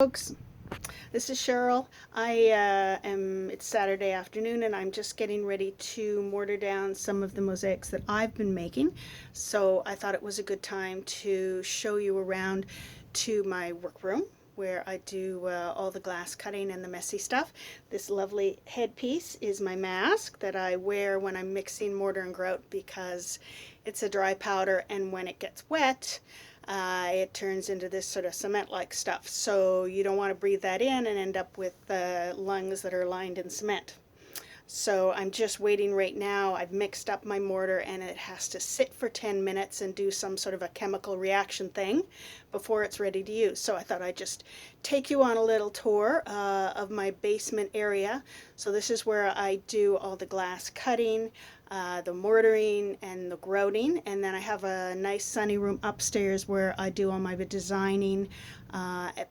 Folks, this is Cheryl. It's Saturday afternoon and I'm just getting ready to mortar down some of the mosaics that I've been making. So I thought it was a good time to show you around to my workroom where I do all the glass cutting and the messy stuff. This lovely headpiece is my mask that I wear when I'm mixing mortar and grout because it's a dry powder, and when it gets wet, it turns into this sort of cement-like stuff. So you don't want to breathe that in and end up with lungs that are lined in cement. So I'm just waiting right now. I've mixed up my mortar and it has to sit for 10 minutes and do some sort of a chemical reaction thing before it's ready to use. So I thought I'd just take you on a little tour of my basement area. So this is where I do all the glass cutting, the mortaring and the grouting, and then I have a nice sunny room upstairs where I do all my designing,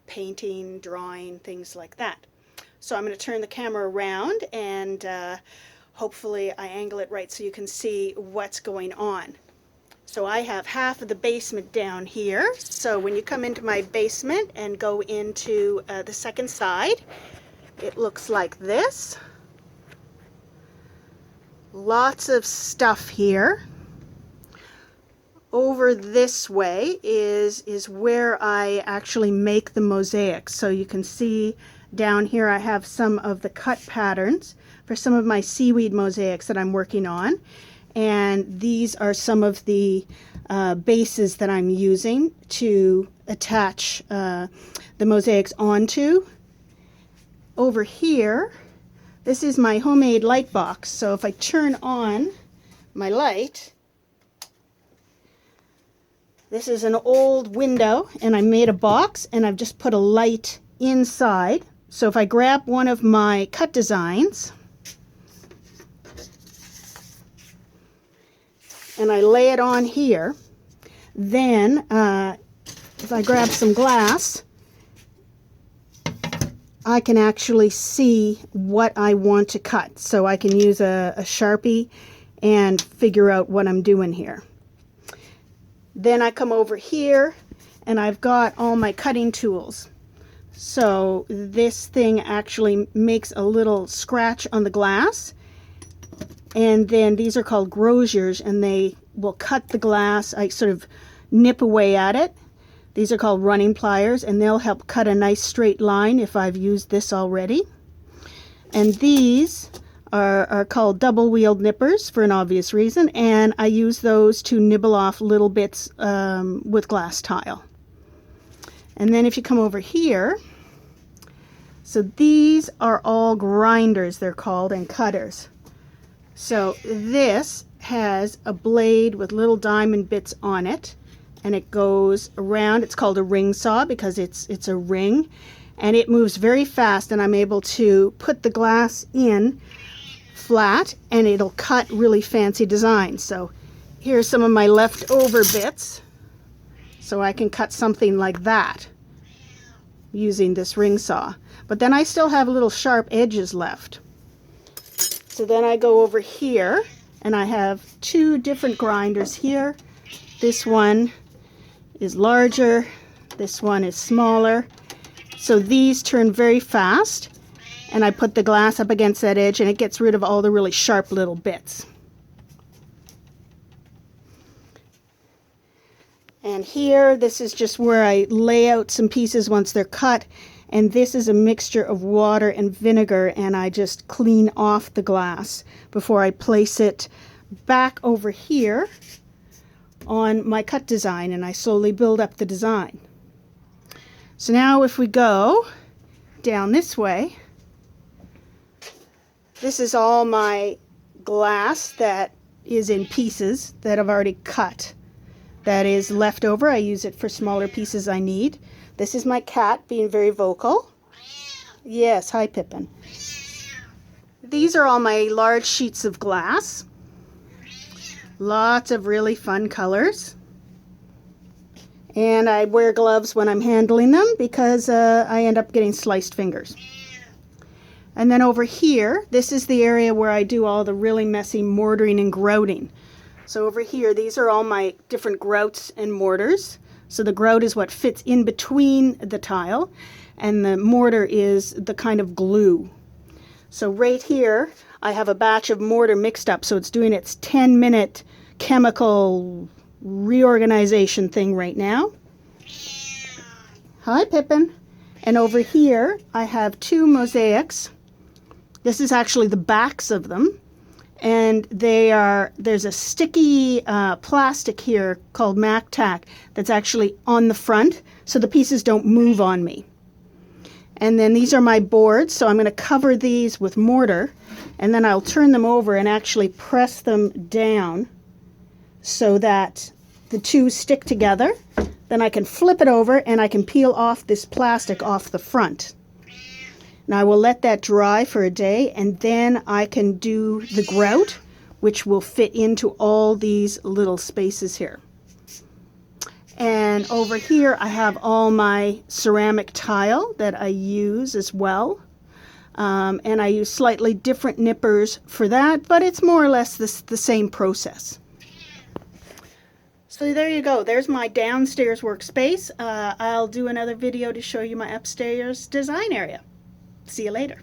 painting, drawing, things like that. So I'm going to turn the camera around and hopefully I angle it right so you can see what's going on. So I have half of the basement down here. So when you come into my basement and go into the second side, it looks like this. Lots of stuff here. Over this way is where I actually make the mosaics. So you can see down here I have some of the cut patterns for some of my seaweed mosaics that I'm working on. And these are some of the bases that I'm using to attach the mosaics onto. Over here, this is my homemade light box. So if I turn on my light, this is an old window and I made a box and I've just put a light inside. So if I grab one of my cut designs and I lay it on here, then if I grab some glass, I can actually see what I want to cut. So I can use a Sharpie and figure out what I'm doing here. Then I come over here and I've got all my cutting tools. So this thing actually makes a little scratch on the glass, and then these are called groziers and they will cut the glass. I sort of nip away at it. These are called running pliers and they'll help cut a nice straight line if I've used this already. And these are called double-wheeled nippers for an obvious reason, and I use those to nibble off little bits with glass tile. And then if you come over here, so these are all grinders, they're called, and cutters. So this has a blade with little diamond bits on it, and it goes around. It's called a ring saw because it's a ring, and it moves very fast, and I'm able to put the glass in flat and it'll cut really fancy designs. So here's some of my leftover bits, so I can cut something like that using this ring saw. But then I still have little sharp edges left. So then I go over here and I have two different grinders here. This one is larger, this one is smaller. So these turn very fast, and I put the glass up against that edge and it gets rid of all the really sharp little bits. And here, this is just where I lay out some pieces once they're cut, and this is a mixture of water and vinegar, and I just clean off the glass before I place it back over here on my cut design, and I slowly build up the design. So now if we go down this way, this is all my glass that is in pieces that I've already cut. That is left over. I use it for smaller pieces I need. This is my cat being very vocal. Yes, hi Pippin. These are all my large sheets of glass. Lots of really fun colors. And I wear gloves when I'm handling them because I end up getting sliced fingers. And then over here, this is the area where I do all the really messy mortaring and grouting. So over here, these are all my different grouts and mortars. So the grout is what fits in between the tile. and the mortar is the kind of glue. So right here, I have a batch of mortar mixed up, so it's doing its 10-minute chemical reorganization thing right now. Hi, Pippin. And over here, I have 2 mosaics. This is actually the backs of them. And there's a sticky plastic here called Mac Tack that's actually on the front, so the pieces don't move on me. And then these are my boards, so I'm going to cover these with mortar, and then I'll turn them over and actually press them down so that the 2 stick together. Then I can flip it over and I can peel off this plastic off the front. Now I will let that dry for a day, and then I can do the grout, which will fit into all these little spaces here. And over here I have all my ceramic tile that I use as well. And I use slightly different nippers for that, but it's more or less the same process. So there you go. There's my downstairs workspace. I'll do another video to show you my upstairs design area. See you later.